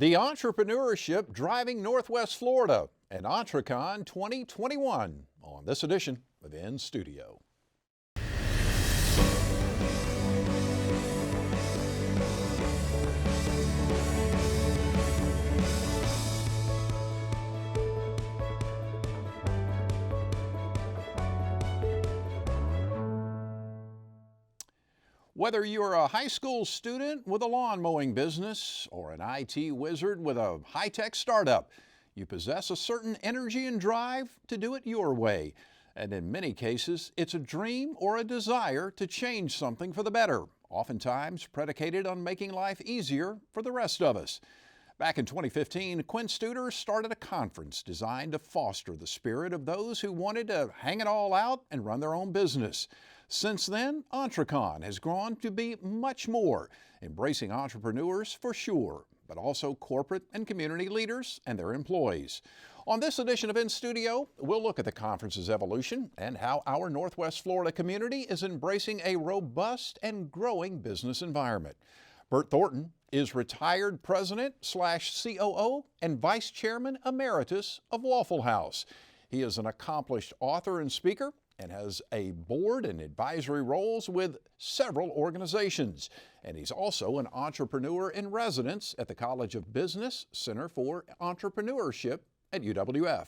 The entrepreneurship driving Northwest Florida and EntreCon 2021 on this edition of inStudio. Whether you're a high school student with a lawn mowing business or an IT wizard with a high-tech startup, you possess a certain energy and drive to do it your way. And in many cases, it's a dream or a desire to change something for the better, oftentimes predicated on making life easier for the rest of us. Back in 2015, Quinn Studer started a conference designed to foster the spirit of those who wanted to hang it all out and run their own business. Since then, EntreCon has grown to be much more, embracing entrepreneurs for sure, but also corporate and community leaders and their employees. On this edition of inStudio, we'll look at the conference's evolution and how our Northwest Florida community is embracing a robust and growing business environment. Bert Thornton is retired president/COO and vice chairman emeritus of Waffle House. He is an accomplished author and speaker and has a board and advisory roles with several organizations. And he's also an entrepreneur in residence at the College of Business Center for Entrepreneurship at UWF.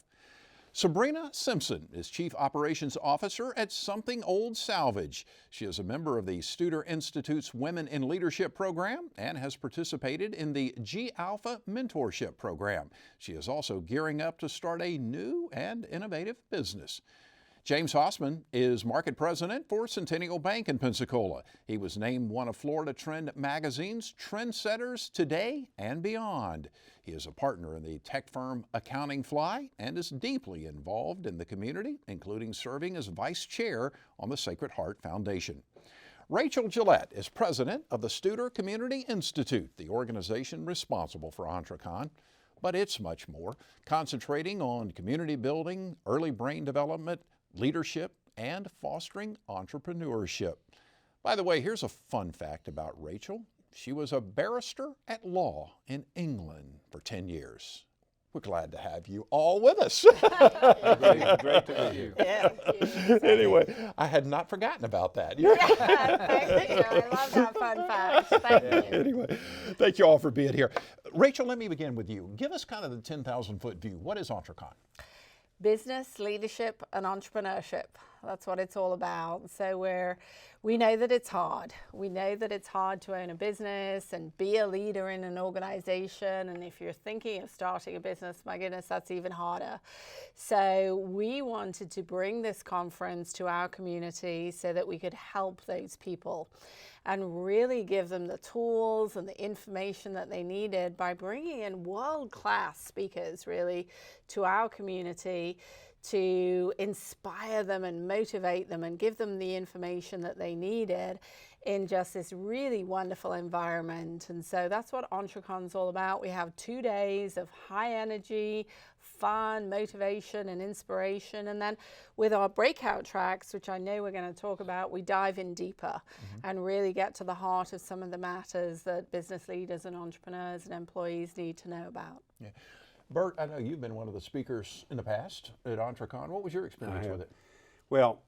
Sabrina Simpson is Chief Operations Officer at Something Old Salvage. She is a member of the Studer Institute's Women in Leadership program and has participated in the G Alpha Mentorship program. She is also gearing up to start a new and innovative business. James Hosman is Market President for Centennial Bank in Pensacola. He was named one of Florida Trend Magazine's Trendsetters Today and Beyond. He is a partner in the tech firm Accounting Fly and is deeply involved in the community, including serving as vice chair on the Sacred Heart Foundation. Rachael Gillette is president of the Studer Community Institute, the organization responsible for EntreCon. But it's much more, concentrating on community building, early brain development, leadership, and fostering entrepreneurship. By the way, here's a fun fact about Rachael. She was a barrister at law in England for 10 years. We're glad to have you all with us. Great to be here. Yeah. Anyway, I had not forgotten about that. Yeah, thank you. I love that fun fact. Thank you. Anyway, thank you all for being here. Rachael, let me begin with you. Give us kind of the 10,000-foot view. What is EntreCon? Business, leadership, and entrepreneurship. That's what it's all about. So we know that it's hard. We know that it's hard to own a business and be a leader in an organization. And if you're thinking of starting a business, my goodness, that's even harder. So we wanted to bring this conference to our community so that we could help those people and really give them the tools and the information that they needed by bringing in world-class speakers really to our community to inspire them and motivate them and give them the information that they needed in just this really wonderful environment. And so that's what EntreCon's all about. We have 2 days of high energy, fun, motivation, and inspiration. And then with our breakout tracks, which I know we're going to talk about, we dive in deeper and really get to the heart of some of the matters that business leaders and entrepreneurs and employees need to know about. Yeah. Bert, I know you've been one of the speakers in the past at EntreCon. What was your experience with it? Well,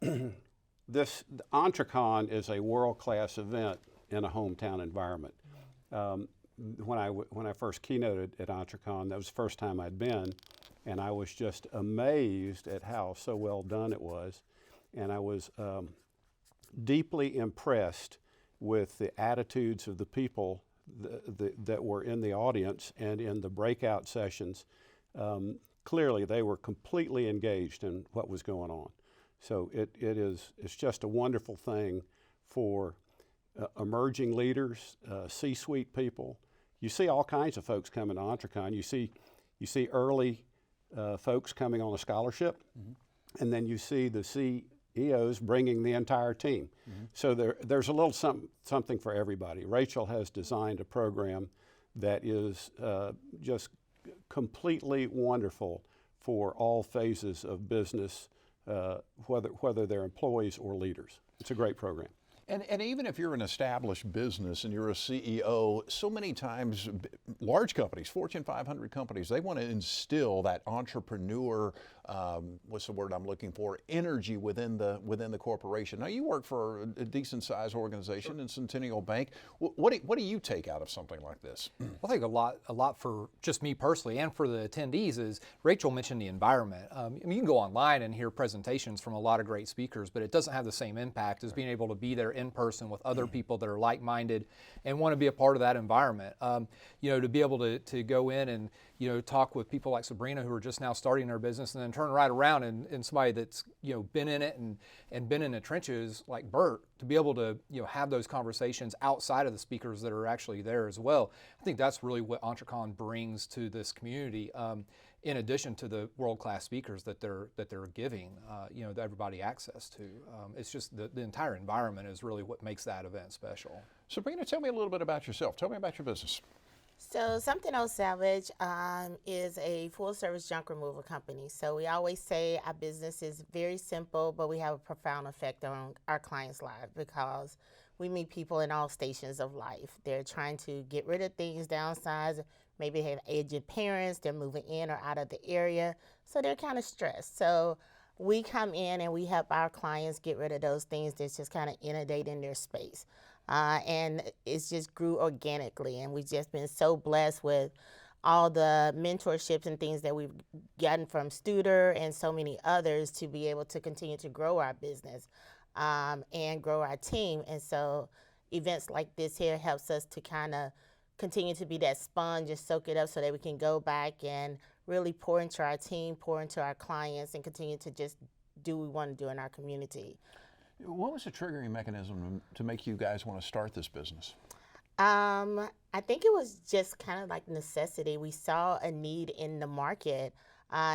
this EntreCon is a world-class event in a hometown environment. When I first keynoted at EntreCon, that was the first time I'd been, and I was just amazed at how so well done it was, and I was deeply impressed with the attitudes of the people that were in the audience and in the breakout sessions. Clearly, they were completely engaged in what was going on. So it's just a wonderful thing for emerging leaders, C-suite people. You see all kinds of folks coming to EntreCon. You see early folks coming on a scholarship, and then you see the CEOs bringing the entire team. So there's a little something for everybody. Rachael has designed a program that is just completely wonderful for all phases of business, whether they're employees or leaders. It's a great program. And even if you're an established business and you're a CEO, so many times large companies, Fortune 500 companies, they want to instill that entrepreneur, what's the word I'm looking for, energy within the corporation. Now, you work for a decent sized organization in Centennial Bank. What do you take out of something like this? I think a lot for just me personally and for the attendees is Rachael mentioned the environment. I mean, you can go online and hear presentations from a lot of great speakers, but it doesn't have the same impact as being able to be there in person with other people that are like-minded and want to be a part of that environment. To be able to go in and talk with people like Sabrina who are just now starting their business, and then turn right around and somebody that's been in it and been in the trenches like Bert, to be able to have those conversations outside of the speakers that are actually there as well. I think that's really what EntreCon brings to this community. In addition to the world-class speakers that they're giving, that everybody access to. It's just the entire environment is really what makes that event special. Sabrina, tell me a little bit about yourself. Tell me about your business. So Centennial Salvage is a full-service junk removal company. So we always say our business is very simple, but we have a profound effect on our clients' lives because we meet people in all stations of life. They're trying to get rid of things, downsize. Maybe they have aged parents, they're moving in or out of the area, so they're kind of stressed. So we come in and we help our clients get rid of those things that's just kind of inundating their space. And it's just grew organically, and we've just been so blessed with all the mentorships and things that we've gotten from Studer and so many others to be able to continue to grow our business and grow our team. And so events like this here helps us to kind of continue to be that sponge and soak it up so that we can go back and really pour into our team, pour into our clients, and continue to just do what we want to do in our community. What was the triggering mechanism to make you guys want to start this business? I think it was just kind of like necessity. We saw a need in the market.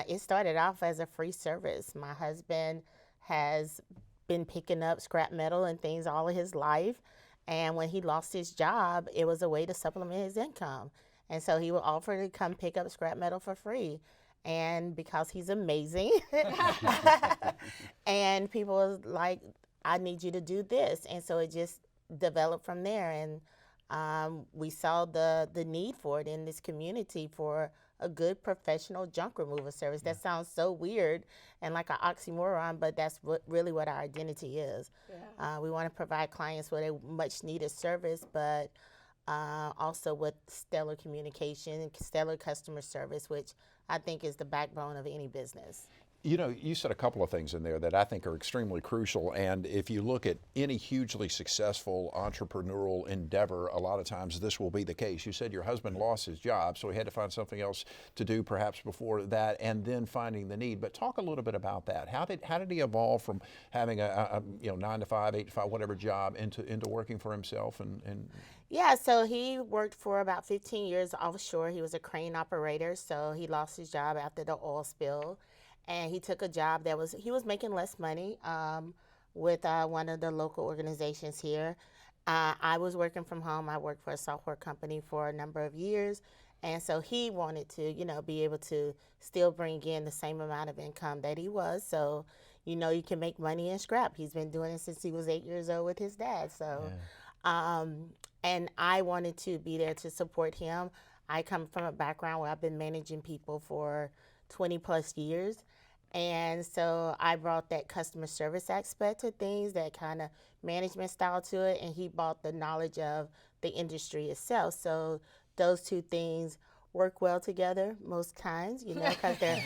It started off as a free service. My husband has been picking up scrap metal and things all of his life. And when he lost his job, it was a way to supplement his income. And so he would offer to come pick up scrap metal for free. And because he's amazing, and people was like, I need you to do this. And so it just developed from there. And we saw the need for it in this community for a good professional junk removal service. That sounds so weird and like an oxymoron, but that's really what our identity is. Yeah. We want to provide clients with a much needed service, but also with stellar communication and stellar customer service, which I think is the backbone of any business. You said a couple of things in there that I think are extremely crucial, and if you look at any hugely successful entrepreneurial endeavor, a lot of times this will be the case. You said your husband lost his job, so he had to find something else to do perhaps before that, and then finding the need. But talk a little bit about that. How did he evolve from having a 9 to 5, 8 to 5, whatever job into working for himself? And Yeah, so he worked for about 15 years offshore. He was a crane operator, so he lost his job after the oil spill. And he took a job he was making less money with one of the local organizations here. I was working from home. I worked for a software company for a number of years. And so he wanted to, be able to still bring in the same amount of income that he was. So, you can make money in scrap. He's been doing it since he was 8 years old with his dad. So, yeah. And I wanted to be there to support him. I come from a background where I've been managing people for 20 plus years. And so I brought that customer service aspect to things, that kind of management style to it, and he brought the knowledge of the industry itself. So those two things work well together most times, because they're,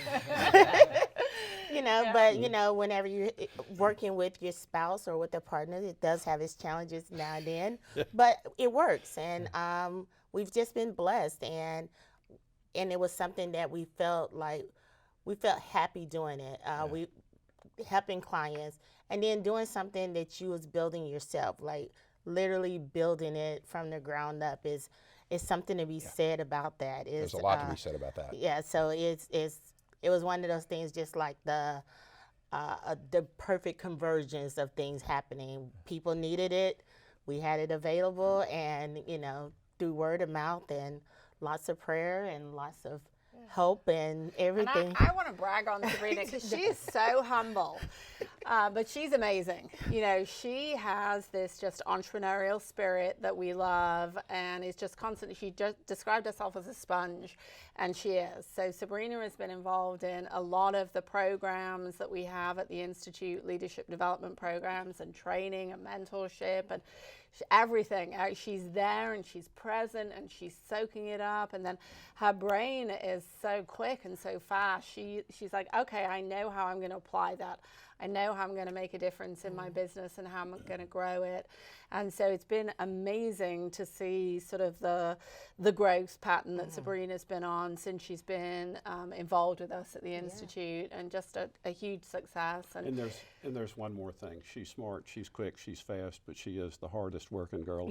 Yeah. But, whenever you're working with your spouse or with a partner, it does have its challenges now and then, but it works. And we've just been blessed, and it was something that we felt happy doing it. We helping clients, and then doing something that you was building yourself, like literally building it from the ground up is something to be said about that. There's a lot to be said about that. Yeah, so it was one of those things, just like the perfect convergence of things happening. People needed it, we had it available, and through word of mouth and lots of prayer and lots of hope and everything. And I want to brag on Sabrina because she is so humble. But she's amazing. You know, she has this just entrepreneurial spirit that we love, and is just constantly, she just described herself as a sponge, and she is. So Sabrina has been involved in a lot of the programs that we have at the Institute, leadership development programs and training and mentorship and everything. She's there and she's present and she's soaking it up, and then her brain is so quick and so fast. She's like, okay, I know how I'm going to apply that. I know how I'm going to make a difference in my business and how I'm going to grow it. And so it's been amazing to see sort of the growth pattern that Sabrina's been on since she's been involved with us at the Institute, and just a huge success. And there's one more thing. She's smart, she's quick, she's fast, but she is the hardest working girl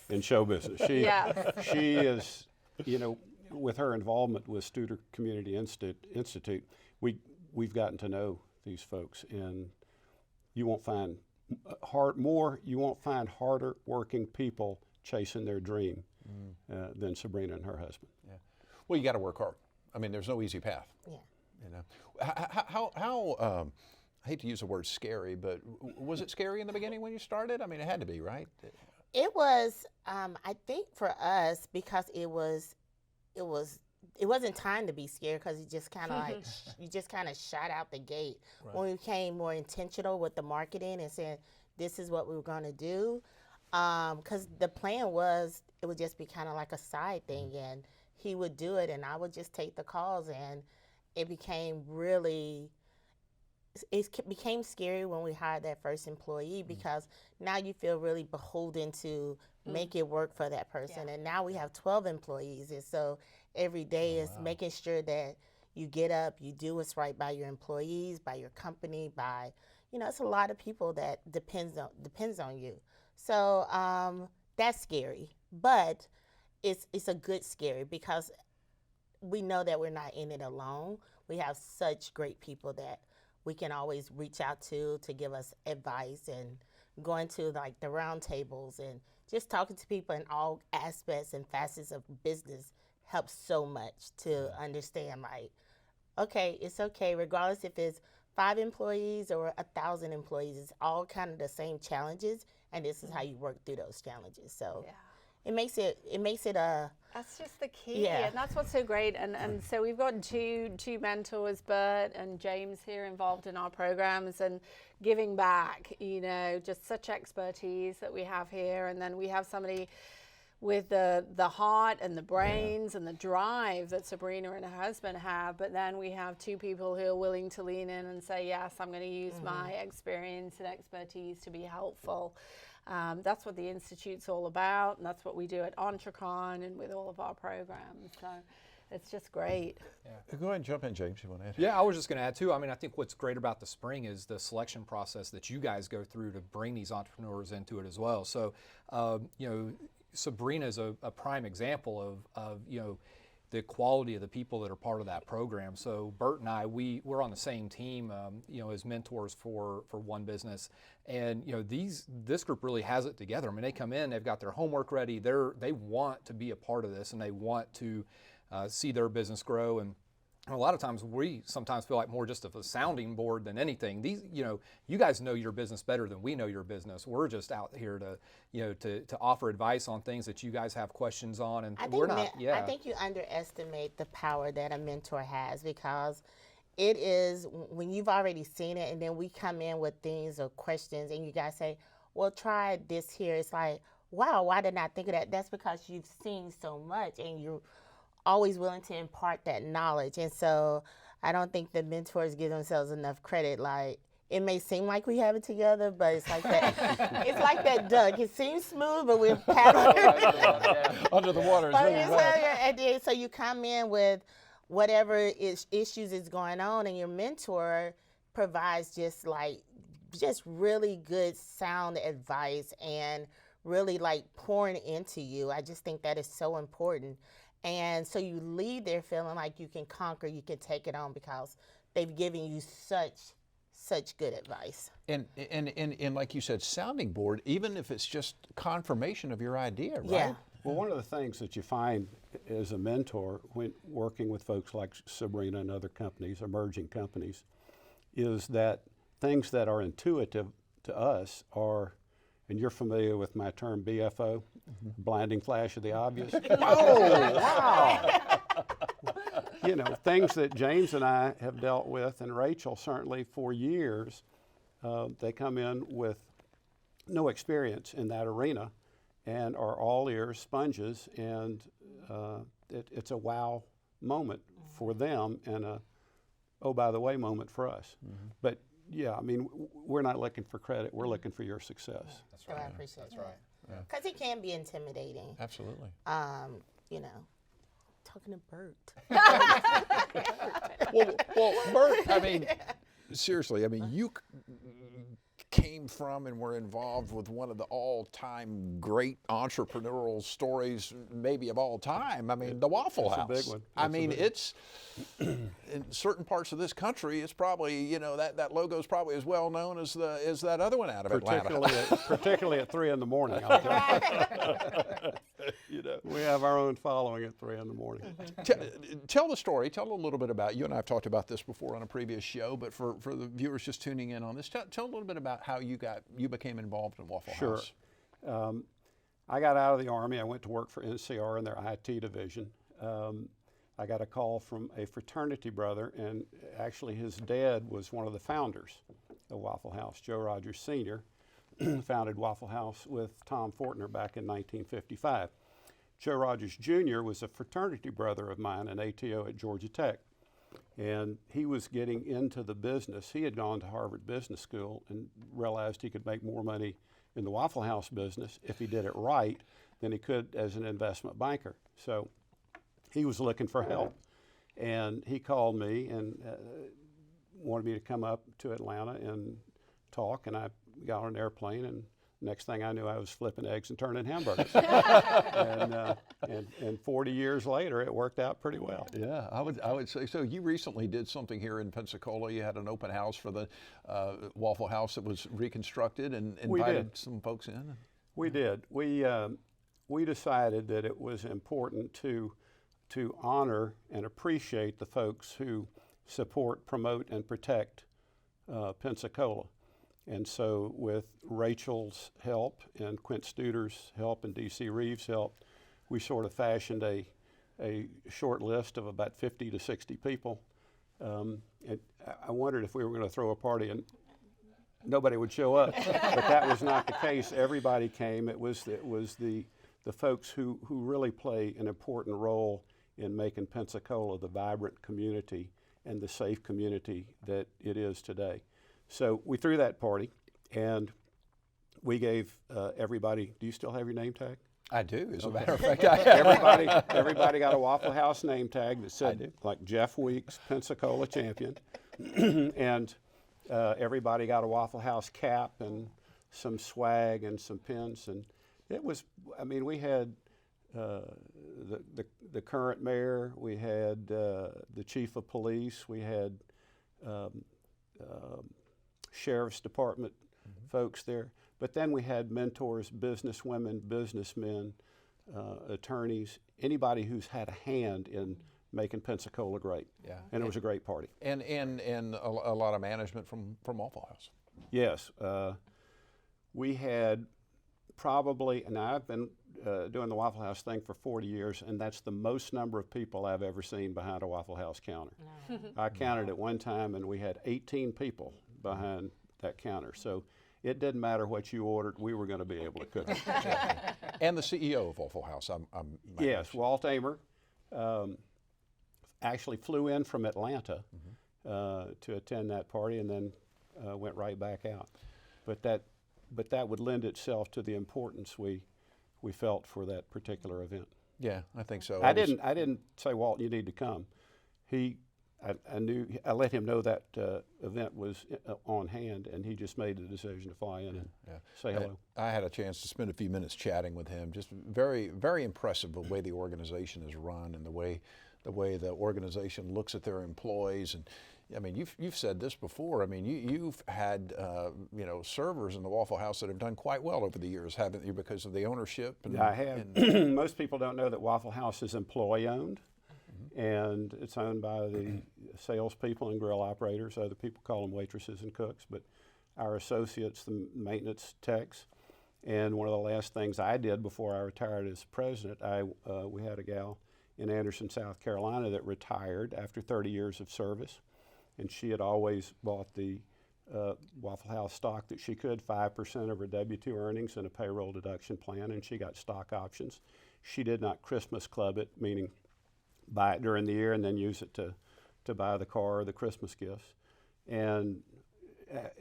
in show business. She is, you know, with her involvement with Studer Community Institute, we've gotten to know these folks, and you won't find harder working people chasing their dream than Sabrina and her husband. Yeah. Well, you got to work hard. I mean, there's no easy path. Yeah. You know, how I hate to use the word scary, but was it scary in the beginning when you started? I mean, it had to be, right? It was, I think for us, because it wasn't time to be scared, because you just kind of like, you just kind of shot out the gate. Right. When we became more intentional with the marketing and saying, this is what we were going to do, because the plan was, it would just be kind of like a side thing, and he would do it and I would just take the calls, and it became scary when we hired that first employee, because now you feel really beholden to make it work for that person. And now we have 12 employees, and so every day is making sure that you get up, you do what's right by your employees, by your company, by, you know, it's a lot of people that depends on you. So that's scary, but it's a good scary, because we know that we're not in it alone. We have such great people that we can always reach out to give us advice, and going to like the round tables and just talking to people in all aspects and facets of business helps so much to understand, like, okay, it's okay, regardless if it's 5 employees or 1,000 employees, it's all kind of the same challenges, and this is how you work through those challenges. So it makes it that's just the key, and that's what's so great. And so we've got two mentors, Bert and James, here involved in our programs and giving back, you know, just such expertise that we have here. And then we have somebody with the heart and the brains and the drive that Sabrina and her husband have, but then we have 2 people who are willing to lean in and say, yes, I'm going to use my experience and expertise to be helpful. That's what the Institute's all about, and that's what we do at EntreCon and with all of our programs. So it's just great. Yeah. Go ahead and jump in, James. You want to add? Yeah, I was just going to add too. I mean, I think what's great about the spring is the selection process that you guys go through to bring these entrepreneurs into it as well. So, you know, Sabrina is a prime example of you know, the quality of the people that are part of that program. So Bert and I, we're on the same team, you know, as mentors for one business, and you know, this group really has it together. I mean, they come in, they've got their homework ready, they want to be a part of this, and they want to see their business grow. And a lot of times we sometimes feel like more just of a sounding board than anything. These, you know, you guys know your business better than we know your business. We're just out here to, you know, to offer advice on things that you guys have questions on, and we're not. I think you underestimate the power that a mentor has, because it is when you've already seen it, and then we come in with things or questions, and you guys say, "Well, try this here." It's like, wow, why didn't I think of that? That's because you've seen so much, and you're always willing to impart that knowledge. And so I don't think the mentors give themselves enough credit. Like, it may seem like we have it together, but it's like that. It's like that duck. It seems smooth, but we're paddling under the water. And so you come in with whatever issues is going on, and your mentor provides just really good sound advice and really like pouring into you. I just think that is so important. And so you leave there feeling like you can conquer, you can take it on, because they've given you such good advice. And like you said, sounding board, even if it's just confirmation of your idea, right? Yeah. Well, one of the things that you find as a mentor when working with folks like Sabrina and other companies, emerging companies, is that things that are intuitive to us are, and you're familiar with my term BFO, blinding flash of the obvious. Oh, wow. You know, things that James and I have dealt with, and Rachael certainly for years. They come in with no experience in that arena and are all ears sponges, and it's a wow moment for them and a oh by the way moment for us. But yeah, I mean, we're not looking for credit, we're looking for your success. So I appreciate that. Because it can be intimidating. Absolutely. You know, talking to Bert. Well, Bert, I mean, seriously, I mean, you came from and were involved with one of the all-time great entrepreneurial stories, maybe of all time. I mean, the Waffle House. It's a big one. I mean, it's in certain parts of this country, it's probably, you know, that logo is probably as well known as that other one out of Atlanta. Particularly at 3 in the morning. I'll tell you. You know, we have our own following at 3 in the morning. Tell the story. Tell a little bit about, you and I have talked about this before on a previous show, but for the viewers just tuning in on this, tell a little bit about how you became involved in Waffle House. Sure. I got out of the Army. I went to work for NCR in their IT division. I got a call from a fraternity brother, and actually his dad was one of the founders of Waffle House. Joe Rogers Sr. founded Waffle House with Tom Fortner back in 1955. Joe Rogers Jr. was a fraternity brother of mine, an ATO at Georgia Tech. And he was getting into the business. He had gone to Harvard Business School and realized he could make more money in the Waffle House business if he did it right than he could as an investment banker. So he was looking for help. And he called me and wanted me to come up to Atlanta and talk. And I got on an airplane, and next thing I knew, I was flipping eggs and turning hamburgers. and 40 years later, it worked out pretty well. Yeah, I would say so. You recently did something here in Pensacola. You had an open house for the Waffle House that was reconstructed and invited some folks in. We did. We decided that it was important to honor and appreciate the folks who support, promote, and protect Pensacola. And so with Rachael's help and Quint Studer's help and D.C. Reeves' help, we sort of fashioned a short list of about 50 to 60 people. And I wondered if we were going to throw a party and nobody would show up, but that was not the case. Everybody came. It was the folks who really play an important role in making Pensacola the vibrant community and the safe community that it is today. So we threw that party, and we gave everybody. Do you still have your name tag? I do, as a matter of fact. Everybody got a Waffle House name tag that said, like, Jeff Weeks, Pensacola champion. And everybody got a Waffle House cap and some swag and some pins. And it was, I mean, we had the current mayor, we had the chief of police, we had sheriff's department folks there. But then we had mentors, businesswomen, businessmen, attorneys, anybody who's had a hand in making Pensacola great. Yeah. And it was a great party. And a lot of management from Waffle House. Yes. We had probably, and I've been doing the Waffle House thing for 40 years, and that's the most number of people I've ever seen behind a Waffle House counter. No. I counted at one time, and we had 18 people behind that counter. So it didn't matter what you ordered, we were going to be able to cook it. And the CEO of Waffle House. Yes, Walt Amer actually flew in from Atlanta to attend that party, and then went right back out. But that would lend itself to the importance we felt for that particular event. Yeah, I think so. I didn't say, Walt, you need to come. I let him know that event was on hand, and he just made the decision to fly in and say hello. I had a chance to spend a few minutes chatting with him. Just very, very impressive the way the organization is run and the way the organization looks at their employees. And I mean, you've said this before. I mean, you've had servers in the Waffle House that have done quite well over the years, haven't you? Because of the ownership. I have. Most people don't know that Waffle House is employee owned. And it's owned by the salespeople and grill operators. Other people call them waitresses and cooks, but our associates, the maintenance techs. And one of the last things I did before I retired as president, we had a gal in Anderson, South Carolina that retired after 30 years of service. And she had always bought the Waffle House stock that she could, 5% of her W-2 earnings in a payroll deduction plan, and she got stock options. She did not Christmas club it, meaning buy it during the year and then use it to buy the car or the Christmas gifts. And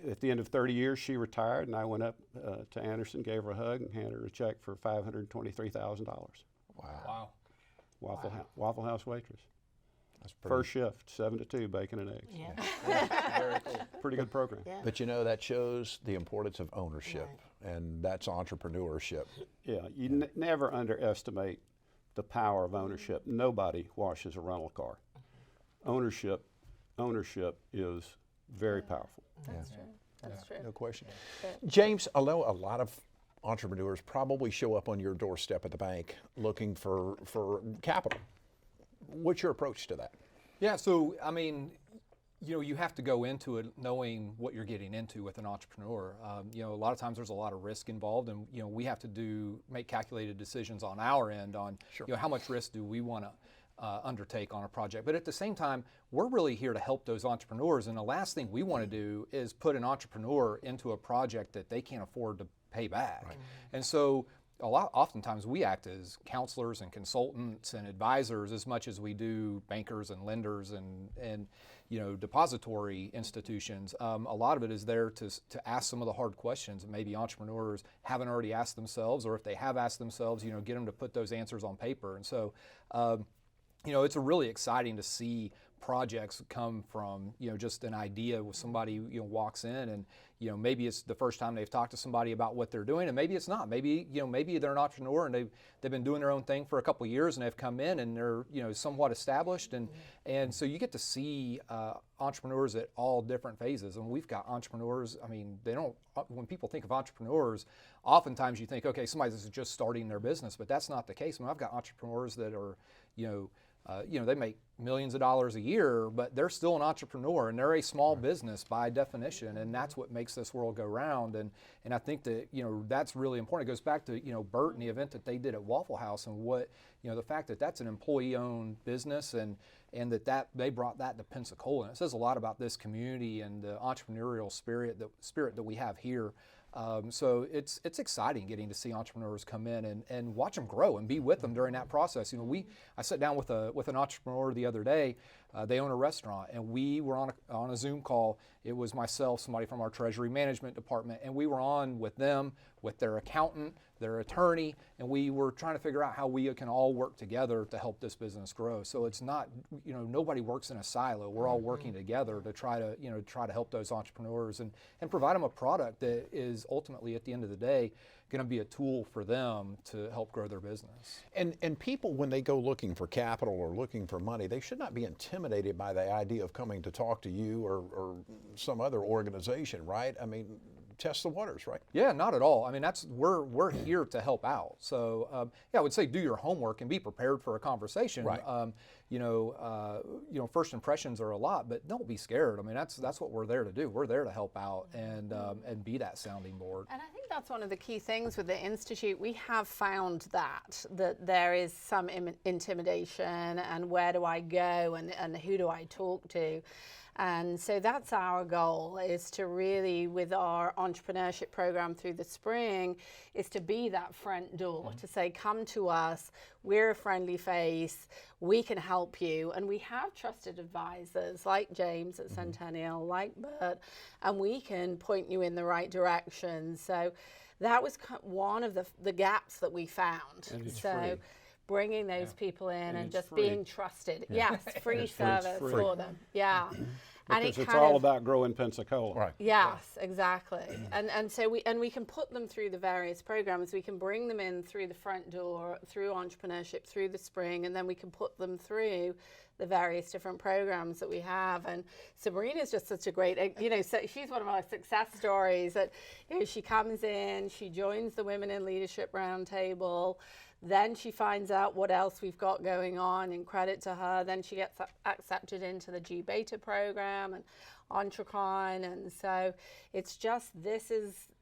at the end of 30 years, she retired, and I went up to Anderson, gave her a hug, and handed her a check for $523,000. Wow. Waffle House waitress. That's pretty. First shift, 7 to 2, bacon and eggs. Yeah. Very cool. Pretty good program. Yeah. But you know, that shows the importance of ownership, and that's entrepreneurship. Yeah, you never underestimate the power of ownership. Nobody washes a rental car. Ownership is very powerful. That's true. That's true. No question. James, I know a lot of entrepreneurs probably show up on your doorstep at the bank looking for capital. What's your approach to that? Yeah, so I mean, you have to go into it knowing what you're getting into with an entrepreneur. A lot of times there's a lot of risk involved, and we have to make calculated decisions on our end on how much risk do we want to undertake on a project. But at the same time, we're really here to help those entrepreneurs, and the last thing we want to do is put an entrepreneur into a project that they can't afford to pay back. Right. And so oftentimes we act as counselors and consultants and advisors as much as we do bankers and lenders and depository institutions. A lot of it is there to ask some of the hard questions that maybe entrepreneurs haven't already asked themselves, or if they have asked themselves, get them to put those answers on paper. And so it's really exciting to see projects come from just an idea with somebody walks in, and maybe it's the first time they've talked to somebody about what they're doing, and maybe it's not. Maybe maybe they're an entrepreneur and they've been doing their own thing for a couple of years, and they've come in and they're somewhat established, and so you get to see entrepreneurs at all different phases. And we've got entrepreneurs. I mean, when people think of entrepreneurs, oftentimes you think, okay, somebody that's just starting their business, but that's not the case. I mean, I've got entrepreneurs that are they make millions of dollars a year, but they're still an entrepreneur, and they're a small business by definition, and that's what makes this world go round. And I think that that's really important. It goes back to Bert and the event that they did at Waffle House, and what the fact that that's an employee-owned business, and that they brought that to Pensacola. And it says a lot about this community and the entrepreneurial spirit that we have here. So it's exciting getting to see entrepreneurs come in and watch them grow and be with them during that process. I sat down with an entrepreneur the other day. They own a restaurant, and we were on a Zoom call. It was myself, somebody from our treasury management department, and we were on with them, with their accountant, their attorney, and we were trying to figure out how we can all work together to help this business grow. So it's not, nobody works in a silo. We're all working together to try to help those entrepreneurs and provide them a product that is ultimately, at the end of the day, going to be a tool for them to help grow their business. And people, when they go looking for capital or looking for money, they should not be intimidated by the idea of coming to talk to you or some other organization, right? I mean, test the waters, right? Yeah, not at all. I mean, we're here to help out. So I would say do your homework and be prepared for a conversation. Right. First impressions are a lot, but don't be scared. I mean, that's what we're there to do. We're there to help out and be that sounding board. And I think that's one of the key things with the Institute. We have found that there is some intimidation, and where do I go, and who do I talk to? And so that's our goal, is to really, with our entrepreneurship program through the spring, is to be that front door, to say, come to us, we're a friendly face, we can help you. And we have trusted advisors like James at Centennial, like Bert, and we can point you in the right direction. So that was one of the gaps that we found. And it's free. Bringing those people in and just free. being trusted. Yes, free service for them. Yeah. Because it's all about growing Pensacola. Right. Yes, exactly. And so we can put them through the various programs. We can bring them in through the front door, through entrepreneurship, through the spring, and then we can put them through the various different programs that we have. And Sabrina's just such a great, so she's one of our success stories that, she comes in, she joins the Women in Leadership Roundtable. Then she finds out what else we've got going on, and credit to her. Then she gets accepted into the G Beta program and EntreCon. And so it's just,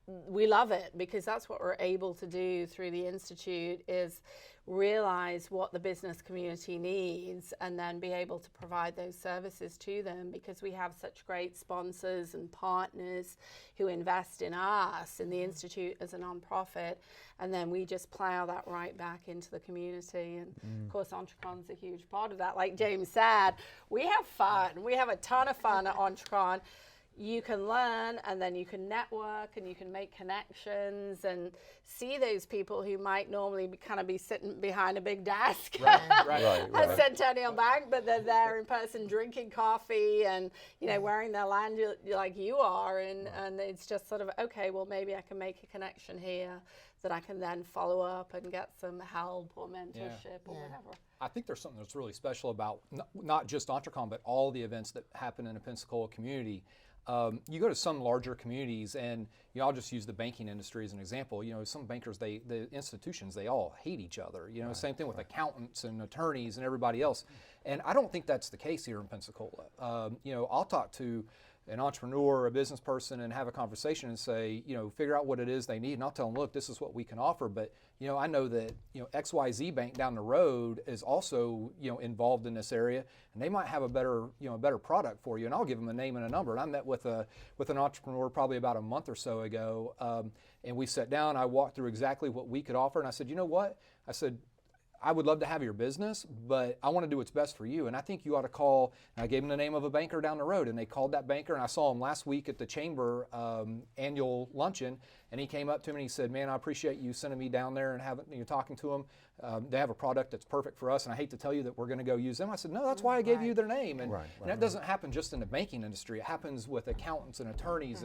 we love it because that's what we're able to do through the Institute, is realize what the business community needs and then be able to provide those services to them, because we have such great sponsors and partners who invest in us, in the Institute as a nonprofit, and then we just plow that right back into the community. And of course EntreCon's a huge part of that. Like James said, we have fun. We have a ton of fun at EntreCon. You can learn, and then you can network, and you can make connections and see those people who might normally be sitting behind a big desk at Centennial Bank, but they're there in person drinking coffee and wearing their lanyard like you are, and it's just sort of, okay, well maybe I can make a connection here that I can then follow up and get some help or mentorship or whatever. I think there's something that's really special about not just EntreCon, but all the events that happen in the Pensacola community. You go to some larger communities, and I'll just use the banking industry as an example. Some bankers, the institutions, they all hate each other. Same thing with accountants and attorneys and everybody else. And I don't think that's the case here in Pensacola. I'll talk to an entrepreneur or a business person and have a conversation and say, figure out what it is they need, and I'll tell them, look, this is what we can offer. But I know that XYZ Bank down the road is also involved in this area, and they might have a better product for you. And I'll give them a name and a number. And I met with an entrepreneur probably about a month or so ago, and we sat down. I walked through exactly what we could offer, and I said, you know what? I said, I would love to have your business, but I want to do what's best for you. And I think you ought to call, and I gave them the name of a banker down the road, and they called that banker, and I saw him last week at the Chamber annual luncheon, and he came up to me and he said, man, I appreciate you sending me down there and talking to them. They have a product that's perfect for us, and I hate to tell you that we're going to go use them. I said, no, that's why I gave you their name. And, and that doesn't happen just in the banking industry. It happens with accountants and attorneys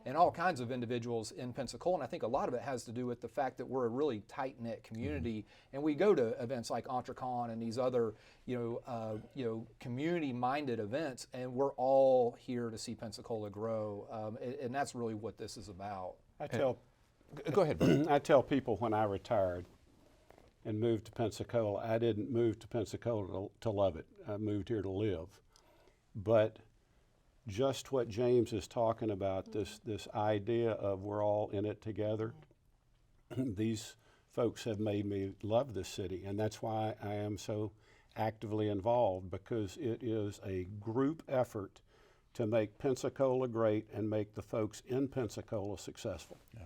and all kinds of individuals in Pensacola. And I think a lot of it has to do with the fact that we're a really tight-knit community, and we go to events like EntreCon and these other community-minded events, and we're all here to see Pensacola grow, and that's really what this is about. Go ahead, Bert. I tell people when I retired and moved to Pensacola, I didn't move to Pensacola to love it. I moved here to live. But just what James is talking about, this idea of we're all in it together, these folks have made me love this city, and that's why I am so actively involved, because it is a group effort to make Pensacola great and make the folks in Pensacola successful. Yeah.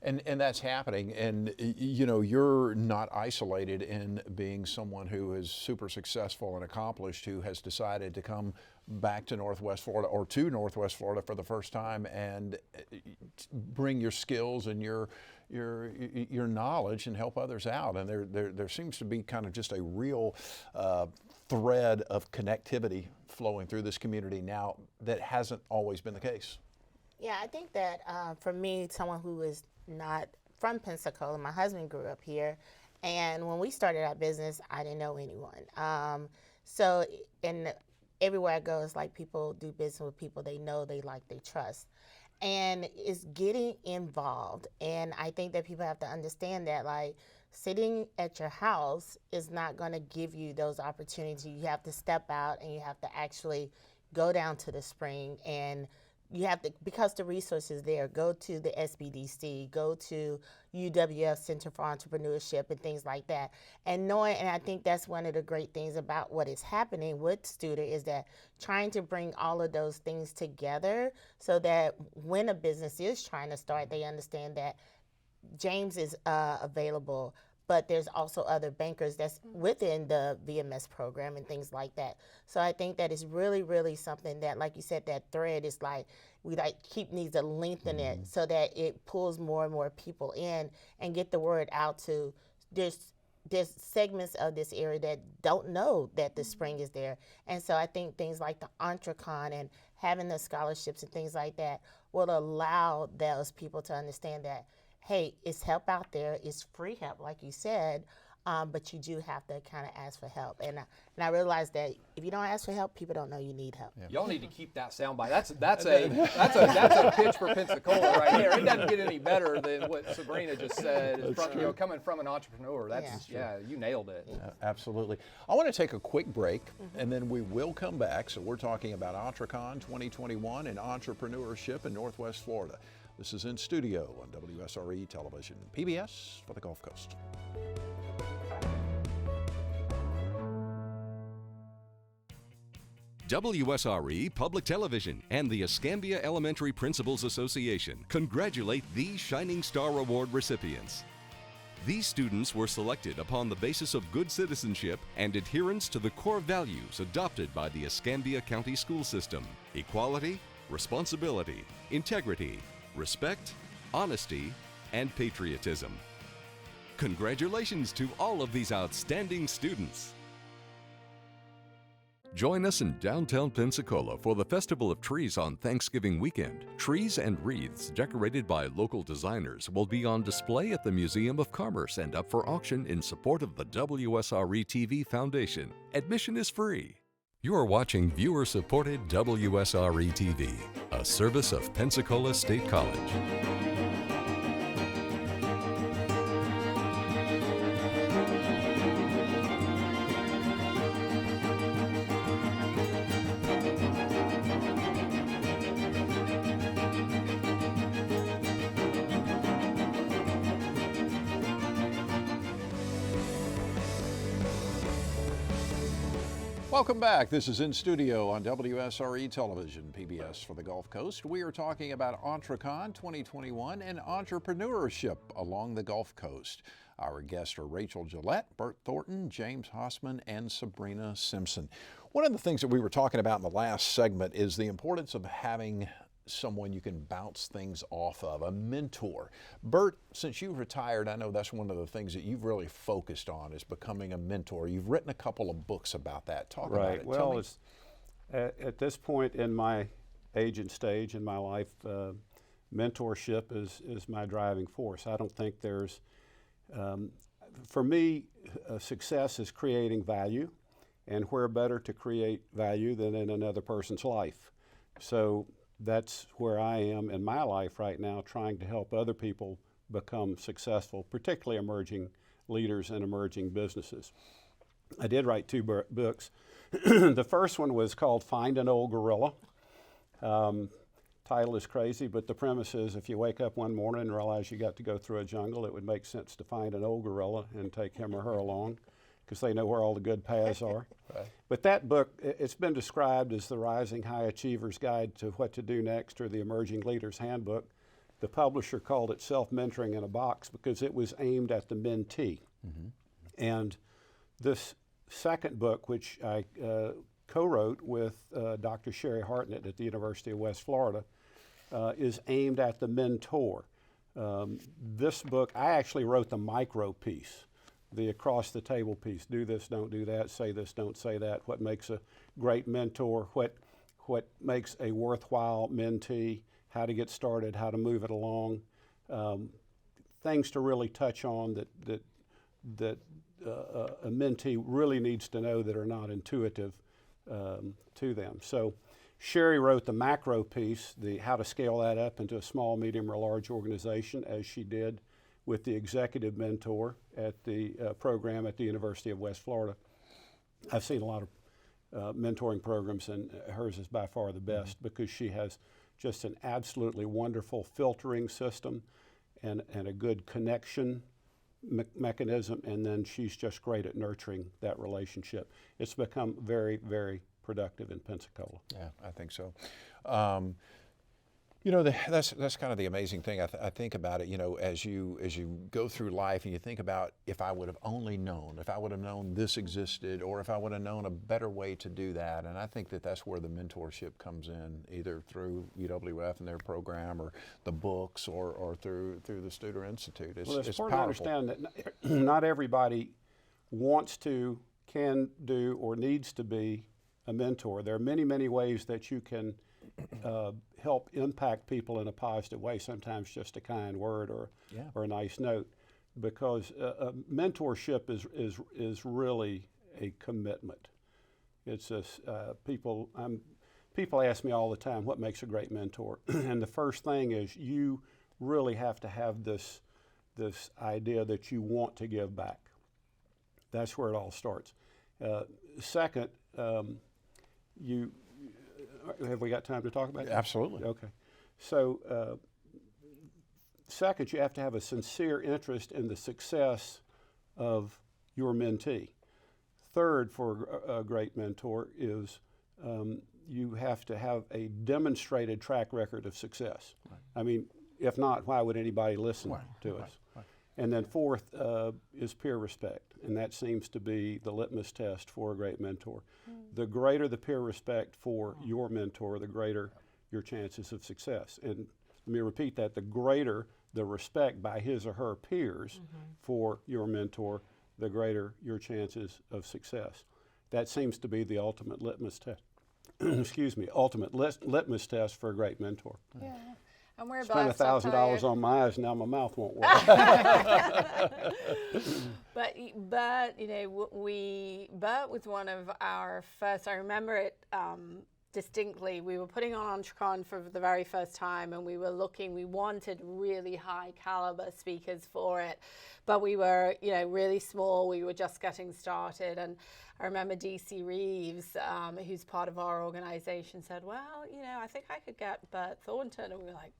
And that's happening, and you're not isolated in being someone who is super successful and accomplished, who has decided to come back to Northwest Florida or to Northwest Florida for the first time and bring your skills and your knowledge and help others out. And there seems to be kind of just a real thread of connectivity flowing through this community now that hasn't always been the case. Yeah, I think that for me, someone who is not from Pensacola, my husband grew up here, and when we started our business, I didn't know anyone. So everywhere I go, it's like people do business with people they know, they like, they trust. And it's getting involved. And I think that people have to understand that, like, sitting at your house is not going to give you those opportunities. You have to step out, and you have to actually go down to the spring, and you have to, because the resources there, go to the SBDC, go to UWF Center for Entrepreneurship and things like that. And I think that's one of the great things about what is happening with Studer, is that trying to bring all of those things together so that when a business is trying to start, they understand that James is available, but there's also other bankers that's within the VMS program and things like that. So I think that is really, really something that, like you said, that thread is like, we needs to lengthen it so that it pulls more and more people in and get the word out to, there's segments of this area that don't know that the spring is there. And so I think things like the EntreCon and having the scholarships and things like that will allow those people to understand that, hey, it's help out there, it's free help, like you said, but you do have to kind of ask for help. And I realized that if you don't ask for help, people don't know you need help. Y'all need to keep that soundbite. That's a pitch for Pensacola right there. It doesn't get any better than what Sabrina just said. It's from, coming from an entrepreneur. That's you nailed it. Absolutely. I want to take a quick break, and then we will come back. So we're talking about EntreCon 2021 and entrepreneurship in Northwest Florida. This is In Studio on WSRE Television, PBS for the Gulf Coast. WSRE Public Television and the Escambia Elementary Principals Association congratulate these Shining Star Award recipients. These students were selected upon the basis of good citizenship and adherence to the core values adopted by the Escambia County School System: equality, responsibility, integrity, respect, honesty, and patriotism. Congratulations to all of these outstanding students. Join us in downtown Pensacola for the Festival of Trees on Thanksgiving weekend. Trees and wreaths decorated by local designers will be on display at the Museum of Commerce and up for auction in support of the WSRE TV Foundation. Admission is free. You are watching viewer-supported WSRE TV, a service of Pensacola State College. Welcome back. This is In Studio on WSRE Television, PBS for the Gulf Coast. We are talking about EntreCon 2021 and entrepreneurship along the Gulf Coast. Our guests are Rachael Gillette, Bert Thornton, James Hosman, and Sabrina Simpson. One of the things that we were talking about in the last segment is the importance of having someone you can bounce things off of, a mentor. Bert, since you've retired, I know that's one of the things that you've really focused on is becoming a mentor. You've written a couple of books about that. Talk about it. Well, it's, at this point in my age and stage in my life, mentorship is my driving force. I don't think there's, for me, success is creating value, and where better to create value than in another person's life. So that's where I am in my life right now, trying to help other people become successful, particularly emerging leaders and emerging businesses. I did write two books. The first one was called Find an Old Gorilla. Title is crazy, but the premise is if you wake up one morning and realize you got to go through a jungle, it would make sense to find an old gorilla and take him or her along, because they know where all the good paths are. Right. But that book, it's been described as the Rising High Achiever's Guide to What to Do Next, or the Emerging Leader's Handbook. The publisher called it Self-Mentoring in a Box because it was aimed at the mentee. And this second book, which I co-wrote with Dr. Sherry Hartnett at the University of West Florida, is aimed at the mentor. This book, I actually wrote the micro piece, the across the table piece. Do this, don't do that, say this, don't say that. What makes a great mentor, what makes a worthwhile mentee, how to get started, how to move it along. Things to really touch on that a mentee really needs to know that are not intuitive to them. So Sherry wrote the macro piece, the how to scale that up into a small, medium, or large organization, as she did with the executive mentor at the program at the University of West Florida. I've seen a lot of mentoring programs, and hers is by far the best because she has just an absolutely wonderful filtering system and a good connection mechanism, and then she's just great at nurturing that relationship. It's become very, very productive in Pensacola. Yeah, I think so. You know, that's kind of the amazing thing. I think about it, you know, as you go through life and you think about, if I would have only known, if I would have known this existed, or if I would have known a better way to do that. And I think that that's where the mentorship comes in, either through UWF and their program, or the books, or through the Studer Institute. It's important powerful. to understand that not everybody wants to, can do, or needs to be a mentor. There are many, many ways that you can help impact people in a positive way, sometimes just a kind word or a nice note. because mentorship is really a commitment. It's people ask me all the time, what makes a great mentor? And the first thing is you really have to have this idea that you want to give back. That's where it all starts. Second, have we got time to talk about it? Absolutely. Okay. So second, you have to have a sincere interest in the success of your mentee. Third, for a great mentor is you have to have a demonstrated track record of success. Right. I mean, if not, why would anybody listen to us? Right. And then fourth is peer respect, and that seems to be the litmus test for a great mentor. The greater the peer respect for your mentor, the greater your chances of success. And let me repeat that, the greater the respect by his or her peers for your mentor, the greater your chances of success. That seems to be the ultimate litmus test. Excuse me, ultimate litmus test for a great mentor. Yeah. And we're Spent blessed, $1,000 on my eyes, now my mouth won't work. But you know, Bert was one of our first. I remember it distinctly. We were putting on EntreCon for the very first time, and we wanted really high caliber speakers for it, but we were, you know, really small. We were just getting started, and I remember DC Reeves, who's part of our organization, said, well, you know, I think I could get Bert Thornton. And we were like,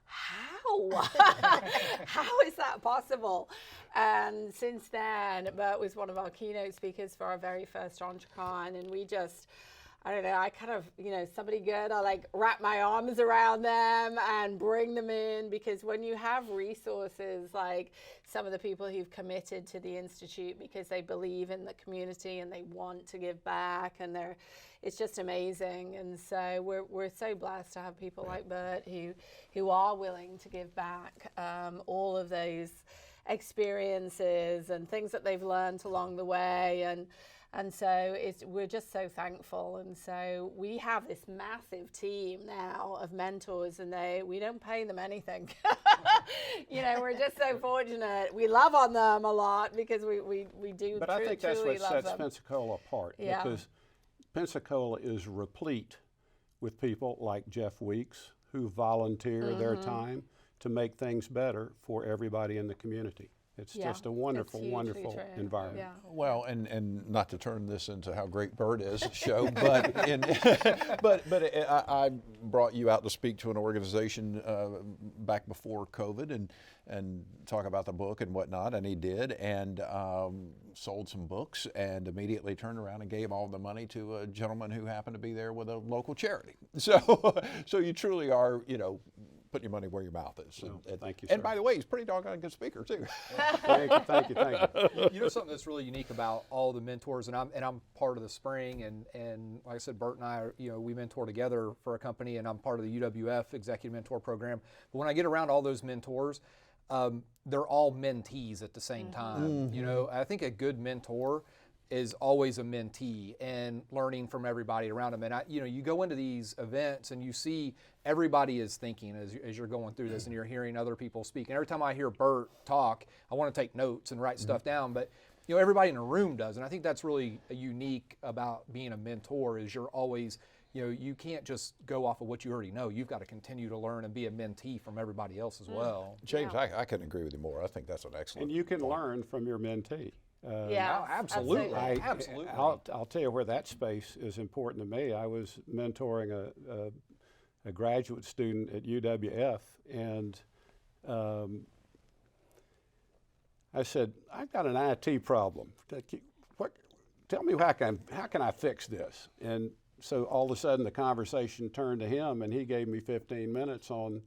how? How is that possible? And since then, Bert was one of our keynote speakers for our very first EntreCon, and we just, I don't know, I kind of, you know, somebody good, I like wrap my arms around them and bring them in, because when you have resources like some of the people who've committed to the Institute because they believe in the community and they want to give back, and it's just amazing. And so we're so blessed to have people like Bert who are willing to give back all of those experiences and things that they've learned along the way. And so we're just so thankful. And so we have this massive team now of mentors, and we don't pay them anything. You know, we're just so fortunate. We love on them a lot because we do. But I think that's what sets them. Pensacola apart. Yeah. Because Pensacola is replete with people like Jeff Weeks who volunteer their time to make things better for everybody in the community. It's just a wonderful, wonderful environment. Yeah. Well, and not to turn this into how great Bert is show, but I brought you out to speak to an organization back before COVID and talk about the book and whatnot, and he did, and sold some books, and immediately turned around and gave all the money to a gentleman who happened to be there with a local charity. So you truly are, you know, put your money where your mouth is. And thank you, sir. And by the way, he's a pretty doggone good speaker too. Thank you. You know, something that's really unique about all the mentors, and I'm part of the Spring, and like I said, Bert and I are, you know, we mentor together for a company, and I'm part of the UWF Executive Mentor Program. But when I get around all those mentors, they're all mentees at the same time. You know, I think a good mentor is always a mentee and learning from everybody around them. And you go into these events and you see everybody is thinking as you're going through this, and you're hearing other people speak. And every time I hear Bert talk, I want to take notes and write stuff down. But you know, everybody in a room does, and I think that's really unique about being a mentor. Is you're always, you know, you can't just go off of what you already know. You've got to continue to learn and be a mentee from everybody else as well. James, I couldn't agree with you more. I think that's an excellent. And you can learn from your mentee. Yeah, absolutely. Absolutely. I'll tell you where that space is important to me. I was mentoring a graduate student at UWF, and I said, I've got an IT problem. Tell me how can I fix this? And so all of a sudden the conversation turned to him, and he gave me 15 minutes on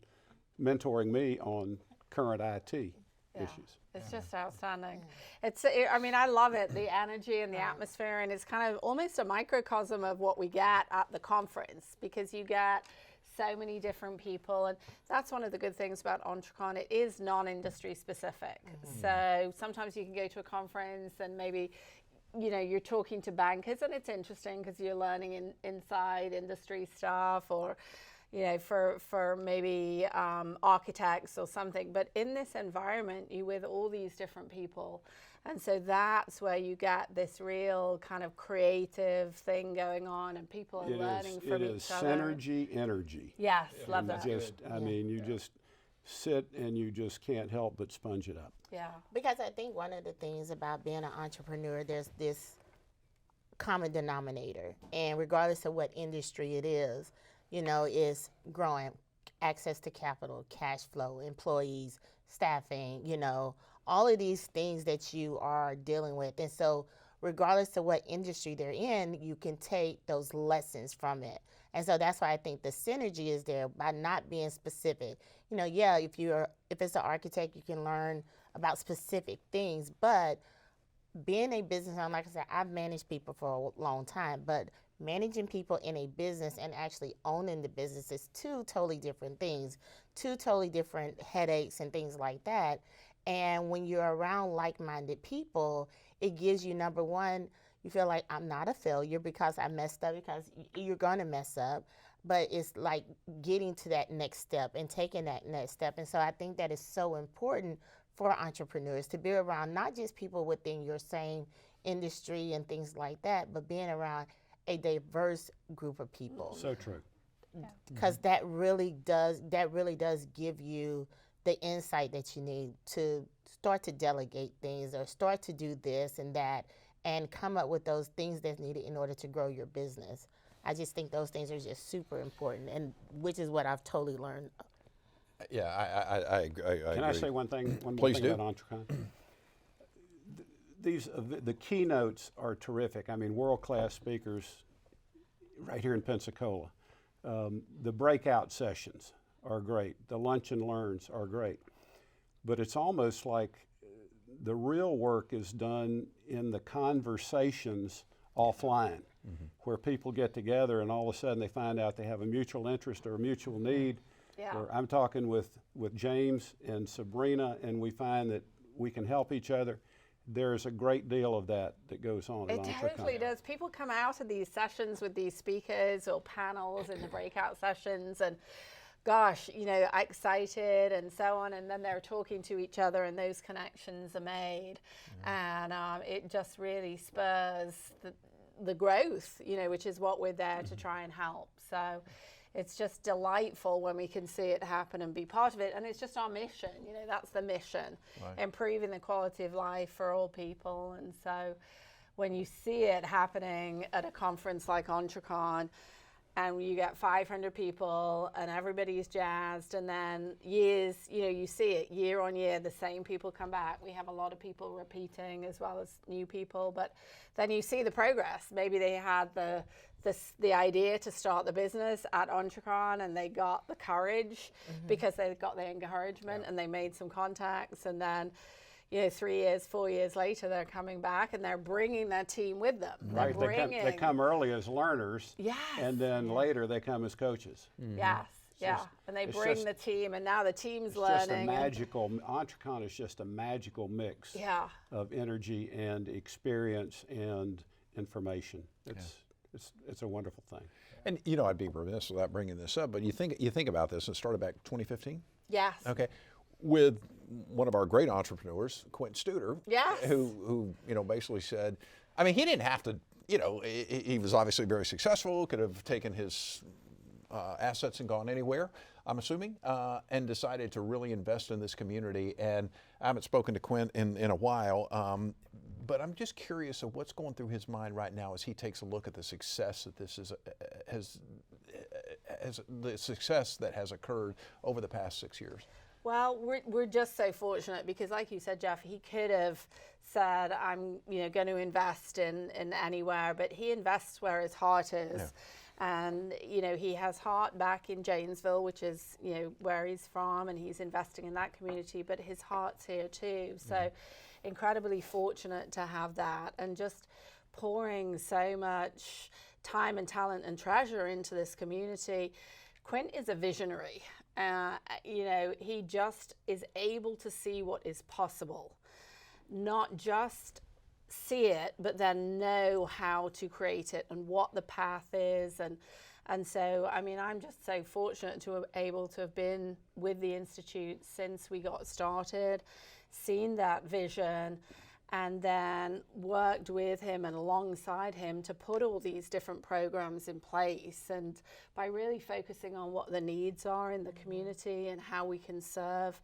mentoring me on current IT issues. It's just outstanding. I mean, I love it, the energy and the atmosphere, and it's kind of almost a microcosm of what we get at the conference, because you get so many different people, and that's one of the good things about EntreCon. It is non-industry specific. So sometimes you can go to a conference and maybe, you know, you're talking to bankers, and it's interesting because you're learning inside industry stuff, or you know, for maybe architects or something. But in this environment, you're with all these different people. And so that's where you get this real kind of creative thing going on, and people are learning from each other. It is synergy energy. Yes, love that. I mean, you just sit and you just can't help but sponge it up. Yeah. Because I think one of the things about being an entrepreneur, there's this common denominator, and regardless of what industry it is, you know, is growing access to capital, cash flow, employees, staffing, you know, all of these things that you are dealing with. And so regardless of what industry they're in, you can take those lessons from it. And so that's why I think the synergy is there by not being specific. You know, yeah, if it's an architect, you can learn about specific things, but being a business owner, like I said, I've managed people for a long time, but managing people in a business and actually owning the business is two totally different things, two totally different headaches and things like that. And when you're around like-minded people, it gives you, number one, you feel like I'm not a failure because I messed up, because you're going to mess up. But it's like getting to that next step and taking that next step. And so I think that is so important for entrepreneurs to be around not just people within your same industry and things like that, but being around a diverse group of people. So true. Because that really does give you the insight that you need to start to delegate things or start to do this and that and come up with those things that's needed in order to grow your business. I just think those things are just super important, and which is what I've totally learned. Yeah, I agree. Can I say one thing? One more Please thing do. about EntreCon. The keynotes are terrific. I mean, world-class speakers right here in Pensacola. The breakout sessions are great. The lunch and learns are great. But it's almost like the real work is done in the conversations offline, where people get together and all of a sudden they find out they have a mutual interest or a mutual need. Yeah. Or I'm talking with James and Sabrina, and we find that we can help each other. There's a great deal of that goes on at It EntreCon. totally does. People come out of these sessions with these speakers or panels in the breakout sessions and gosh, you know, excited and so on, and then they're talking to each other and those connections are made. And it just really spurs the growth, you know, which is what we're there to try and help. So it's just delightful when we can see it happen and be part of it. And it's just our mission, you know, that's the mission, improving the quality of life for all people. And so when you see it happening at a conference like EntreCon, and you get 500 people and everybody's jazzed, and then years, you know, you see it year on year, the same people come back. We have a lot of people repeating as well as new people, but then you see the progress. Maybe they had the idea to start the business at EntreCon and they got the courage because they got the encouragement and they made some contacts, and then, you know, 3 years, 4 years later, they're coming back and they're bringing their team with them. Right, they come early as learners, Yes. and then later they come as coaches. Yes, yeah, and they it's bring just- the team, and now the team's It's just a learning. magical, EntreCon is just a magical mix Yeah, of energy and experience and information. It's a wonderful thing. And you know, I'd be remiss without bringing this up, but you think about this. It started back 2015. yes. Okay, with one of our great entrepreneurs, Quentin Studer, Yes. who you know basically said, I mean, he didn't have to. You know, he was obviously very successful. Could have taken his assets and gone anywhere, I'm assuming, and decided to really invest in this community. And I haven't spoken to Quint in a while, but I'm just curious of what's going through his mind right now as he takes a look at the success that this has the success that has occurred over the past 6 years. Well, we're just so fortunate because, like you said, Jeff, he could have said, "I'm, you know, going to invest in anywhere," but he invests where his heart is. Yeah. And, you know, he has heart back in Janesville, which is, you know, where he's from, and he's investing in that community, but his heart's here too. So incredibly fortunate to have that, and just pouring so much time and talent and treasure into this community. Quint is a visionary. You know, he just is able to see what is possible, not just see it, but then know how to create it and what the path is. And And so, I mean, I'm just so fortunate to have able to have been with the Institute since we got started, seen that vision, and then worked with him and alongside him to put all these different programs in place. And by really focusing on what the needs are in the community and how we can serve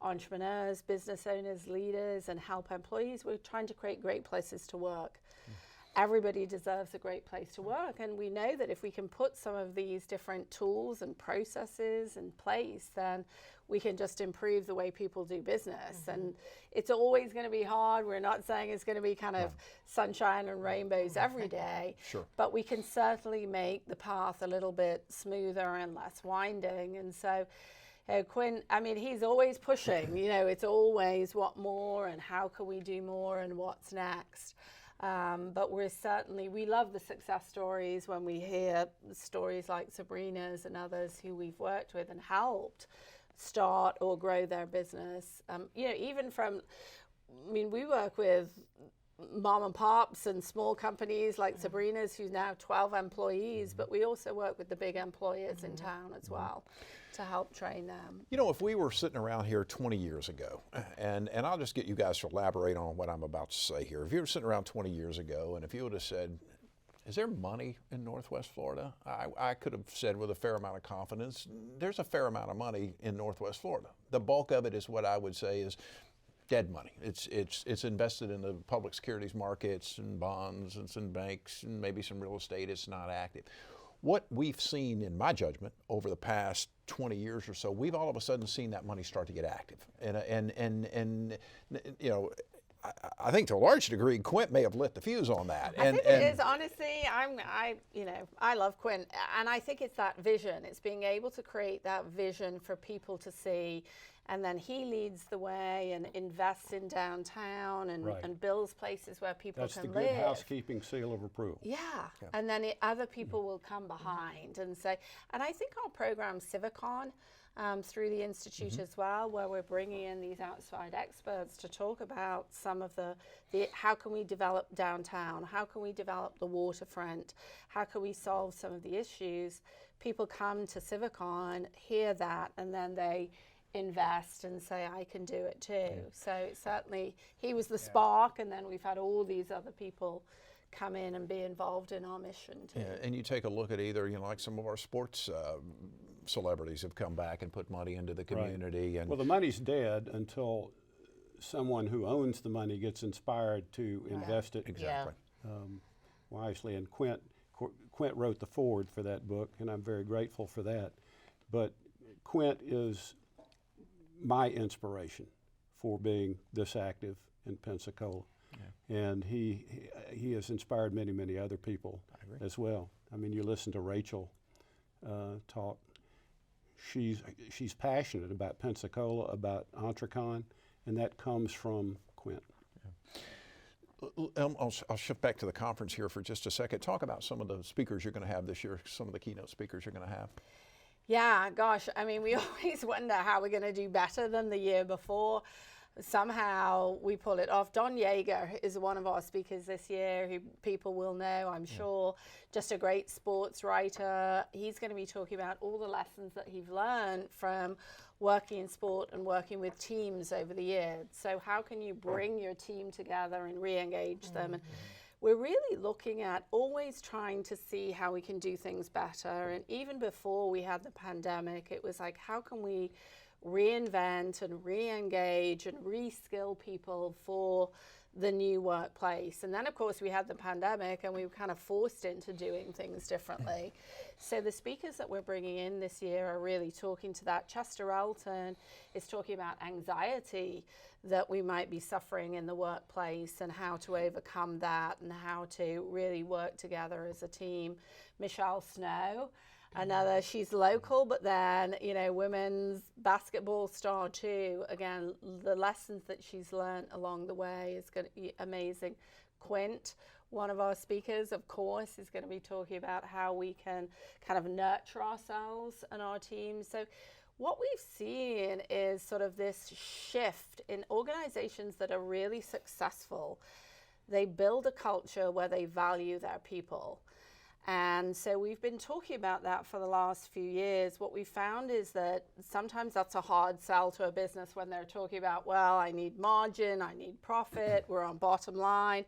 entrepreneurs, business owners, leaders, and help employees, we're trying to create great places to work. Everybody deserves a great place to work, and we know that if we can put some of these different tools and processes in place, then we can just improve the way people do business. And it's always going to be hard. We're not saying it's going to be kind of sunshine and rainbows every day, but we can certainly make the path a little bit smoother and less winding. And so Quinn, I mean, he's always pushing, you know, it's always what more and how can we do more and what's next. But we love the success stories when we hear stories like Sabrina's and others who we've worked with and helped start or grow their business. You know, even from, I mean, we work with mom and pops and small companies like Sabrina's, who's now 12 employees, but we also work with the big employers in town as well to help train them. You know, if we were sitting around here 20 years ago, and I'll just get you guys to elaborate on what I'm about to say here. If you were sitting around 20 years ago, and if you would have said, is there money in Northwest Florida? I could have said with a fair amount of confidence, there's a fair amount of money in Northwest Florida. The bulk of it is what I would say is dead money. It's invested in the public securities markets and bonds, and some banks and maybe some real estate. It's not active. What we've seen, in my judgment, over the past 20 years or so, we've all of a sudden seen that money start to get active. And you know, I think to a large degree, Quint may have lit the fuse on that. I think it is, honestly. I love Quint, and I think it's that vision. It's being able to create that vision for people to see, and then he leads the way and invests in downtown and builds places where people can live. That's the good housekeeping seal of approval. Yeah. And then other people will come behind and say, and I think our program Civicon, through the Institute as well, where we're bringing in these outside experts to talk about some of the how can we develop downtown, how can we develop the waterfront, how can we solve some of the issues. People come to Civicon, hear that, and then they invest and say, I can do it too. So certainly he was the spark, and then we've had all these other people come in and be involved in our mission too. Yeah, and you take a look at either, you know, like some of our sports celebrities have come back and put money into the community. And well, the money's dead until someone who owns the money gets inspired to invest it wisely. And Quint wrote the foreword for that book, and I'm very grateful for that. But Quint is my inspiration for being this active in Pensacola. And he has inspired many, many other people as well. I mean, you listen to Rachael talk. She's passionate about Pensacola, about EntreCon, and that comes from Quint. I'll shift back to the conference here for just a second. Talk about some of the speakers you're going to have this year, some of the keynote speakers you're going to have. Yeah, gosh, I mean, we always wonder how we're going to do better than the year before. Somehow we pull it off. Don Yeager is one of our speakers this year, who people will know, I'm sure. Just a great sports writer. He's going to be talking about all the lessons that he's learned from working in sport and working with teams over the years. So how can you bring your team together and re-engage them? And we're really looking at always trying to see how we can do things better. And even before we had the pandemic, it was like, how can we reinvent and re-engage and re-skill people for the new workplace? And then of course we had the pandemic and we were kind of forced into doing things differently. So the speakers that we're bringing in this year are really talking to that. Chester Elton is talking about anxiety that we might be suffering in the workplace and how to overcome that and how to really work together as a team. Michelle Snow, another, she's local, but then, you know, women's basketball star too. Again, the lessons that she's learned along the way is going to be amazing. Quint, one of our speakers, of course, is going to be talking about how we can kind of nurture ourselves and our team. So what we've seen is sort of this shift in organizations that are really successful. They build a culture where they value their people. And so we've been talking about that for the last few years. What we found is that sometimes that's a hard sell to a business when they're talking about, well, I need margin, I need profit, we're on bottom line.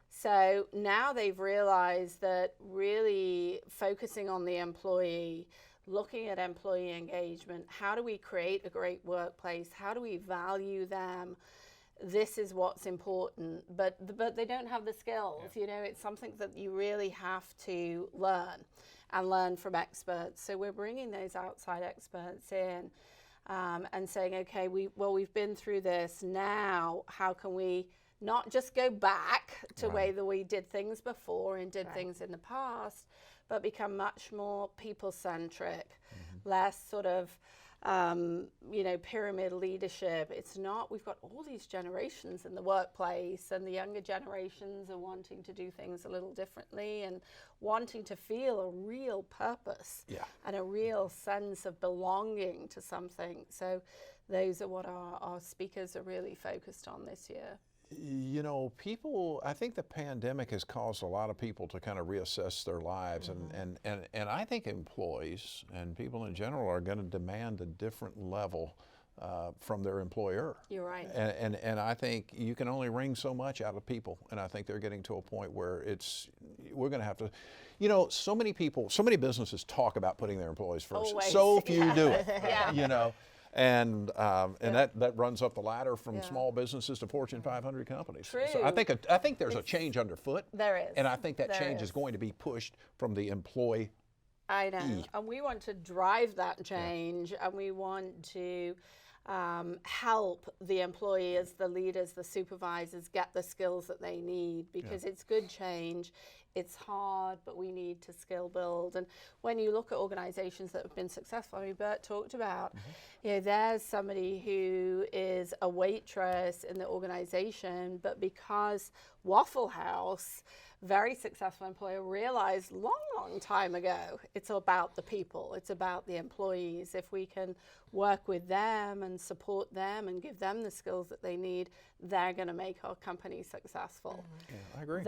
So now they've realized that really focusing on the employee, looking at employee engagement, how do we create a great workplace? How do we value them? This is what's important, but they don't have the skills. You know, it's something that you really have to learn and learn from experts. So we're bringing those outside experts in and saying, okay, we've been through this. Now, how can we not just go back to the way that we did things before and did things in the past, but become much more people-centric, less sort of pyramid leadership. It's not, we've got all these generations in the workplace, and the younger generations are wanting to do things a little differently and wanting to feel a real purpose and a real sense of belonging to something. So those are what our speakers are really focused on this year. You know, people, I think the pandemic has caused a lot of people to kind of reassess their lives, and I think employees and people in general are going to demand a different level from their employer. You're right. And I think you can only wring so much out of people, and I think they're getting to a point where we're going to have to, you know, so many businesses talk about putting their employees first. Always. So few do it, you know. And that runs up the ladder from small businesses to Fortune 500 companies. True. So I think there's a change underfoot. There is. And I think that change is going to be pushed from the employee. I know. And we want to drive that change, and we want to help the employees, the leaders, the supervisors get the skills that they need, because it's good change. It's hard, but we need to skill build. And when you look at organizations that have been successful, I mean, Bert talked about, you know, there's somebody who is a waitress in the organization, but because Waffle House, very successful employer, realized long time ago, it's about the people, it's about the employees. If we can work with them and support them and give them the skills that they need, they're going to make our company successful. Yeah, I agree.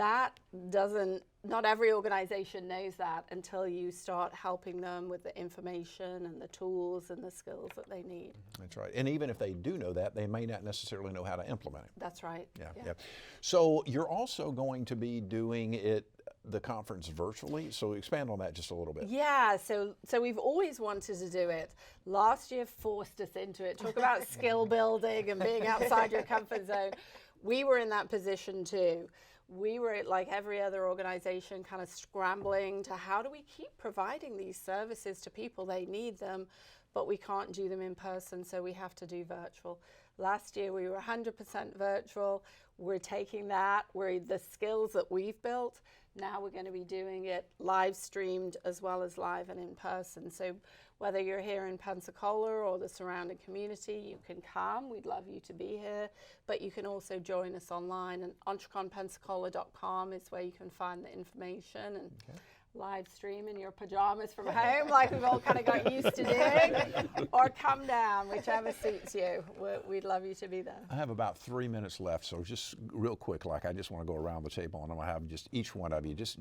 Not every organization knows that until you start helping them with the information and the tools and the skills that they need. That's right. And even if they do know that, they may not necessarily know how to implement it. That's right. Yeah. So you're also going to be doing the conference virtually. So expand on that just a little bit. Yeah, so we've always wanted to do it. Last year forced us into it. Talk about skill building and being outside your comfort zone. We were in that position too. We were, like every other organization, kind of scrambling to how do we keep providing these services to people? They need them, but we can't do them in person, so we have to do virtual. Last year we were 100% virtual. We're taking that, the skills that we've built, now we're going to be doing it live streamed as well as live and in person. So whether you're here in Pensacola or the surrounding community, you can come. We'd love you to be here, but you can also join us online, and EntreConPensacola.com is where you can find the information and live stream in your pajamas from home like we've all kind of got used to doing, or come down, whichever suits you. We'd love you to be there. I have about 3 minutes left, so just real quick, I just want to go around the table, and I'm going to have just each one of you just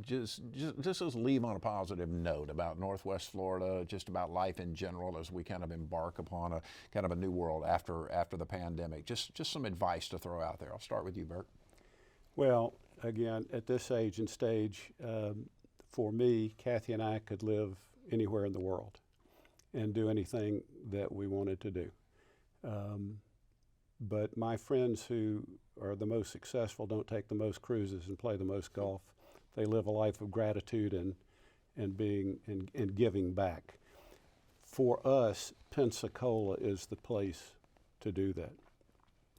leave on a positive note about Northwest Florida, just about life in general as we kind of embark upon a kind of a new world after the pandemic. Just some advice to throw out there. I'll start with you, Bert. Well, again, at this age and stage, for me, Kathy and I could live anywhere in the world and do anything that we wanted to do. But my friends who are the most successful don't take the most cruises and play the most golf. They live a life of gratitude and giving back. For us, Pensacola is the place to do that.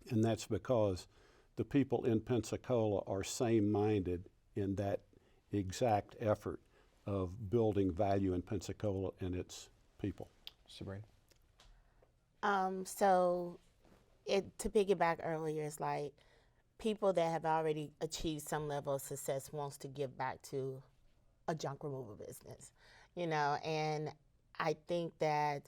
And that's because the people in Pensacola are same-minded in that exact effort of building value in Pensacola and its people. Sabrina? So to piggyback earlier, it's like people that have already achieved some level of success wants to give back to a junk removal business, you know, and I think that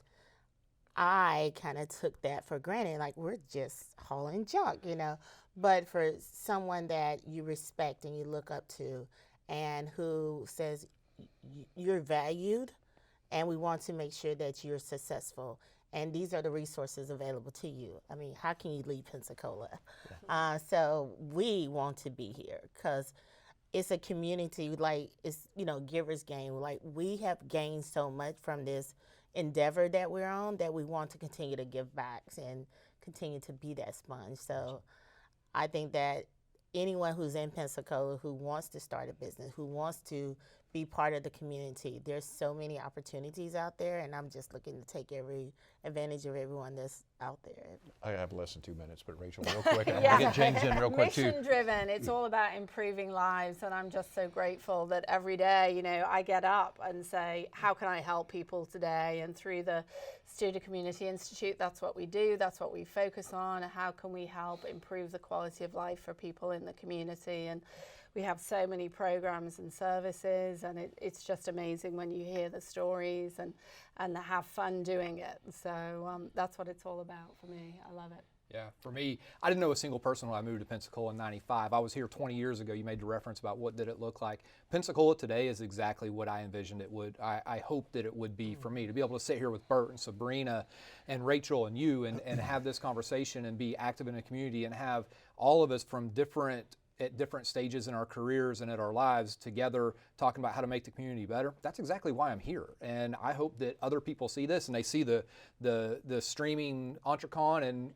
I kind of took that for granted, like we're just hauling junk, you know, but for someone that you respect and you look up to and who says, you're valued, and we want to make sure that you're successful. And these are the resources available to you. I mean, how can you leave Pensacola? So we want to be here because it's a community, like it's, givers gain. Like we have gained so much from this endeavor that we're on that we want to continue to give back and continue to be that sponge. So I think that anyone who's in Pensacola who wants to start a business, who wants to be part of the community, there's so many opportunities out there, and I'm just looking to take every advantage of everyone that's out there. I have less than 2 minutes, but Rachel, real quick, I want to get James in real quick too. Mission driven, it's all about improving lives, and I'm just so grateful that every day, I get up and say, how can I help people today? And through the Student Community Institute, that's what we do, that's what we focus on. How can we help improve the quality of life for people in the community? And we have so many programs and services, and it's just amazing when you hear the stories and have fun doing it. So that's what it's all about for me. I love it. Yeah, for me, I didn't know a single person when I moved to Pensacola in '95. I was here 20 years ago. You made the reference about what did it look like. Pensacola today is exactly what I envisioned it would. I hope that it would be for me, to be able to sit here with Bert and Sabrina and Rachael and you and have this conversation and be active in a community and have all of us from at different stages in our careers and at our lives together talking about how to make the community better. That's exactly why I'm here. And I hope that other people see this and they see the streaming EntreCon, and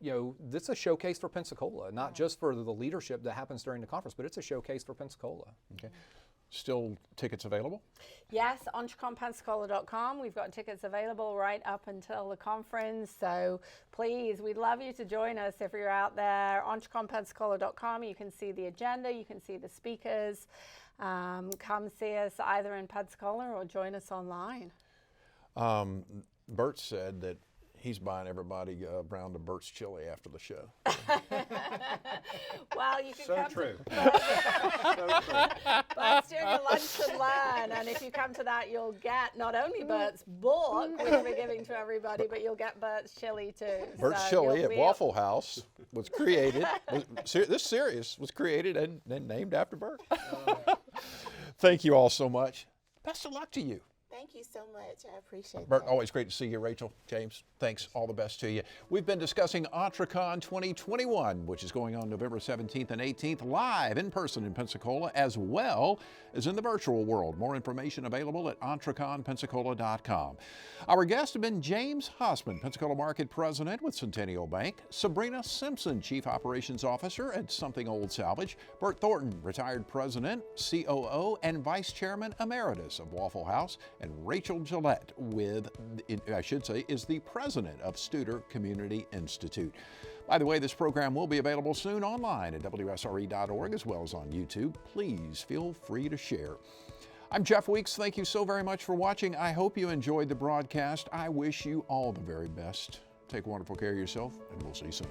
this is a showcase for Pensacola, not just for the leadership that happens during the conference, but it's a showcase for Pensacola. Okay. Still tickets available? Yes, EntreConPensacola.com. We've got tickets available right up until the conference. So please, we'd love you to join us if you're out there. EntreConPensacola.com. You can see the agenda. You can see the speakers. Come see us either in Pensacola or join us online. Bert said that he's buying everybody a round of Bert's chili after the show. Well, you can So come true. Bert's doing a lunch and learn, and if you come to that, you'll get not only Bert's book, which we're giving to everybody, but you'll get Bert's chili too. Bert's So chili you'll at be Waffle House was created. This series was created and named after Bert. Thank you all so much. Best of luck to you. Thank you so much. I appreciate Bert, that. always great to see you. Rachel, James, thanks. All the best to you. We've been discussing EntreCon 2021, which is going on November 17th and 18th, live in person in Pensacola, as well as in the virtual world. More information available at EntreConPensacola.com. Our guests have been James Hosman, Pensacola Market President with Centennial Bank, Sabrina Simpson, Chief Operations Officer at Something Old Salvage, Bert Thornton, Retired President, COO, and Vice Chairman Emeritus of Waffle House, and Rachael Gillette is the President of Student Community Institute. By the way, this program will be available soon online at WSRE.org as well as on YouTube. Please feel free to share. I'm Jeff Weeks. Thank you so very much for watching. I hope you enjoyed the broadcast. I wish you all the very best. Take wonderful care of yourself, and we'll see you soon.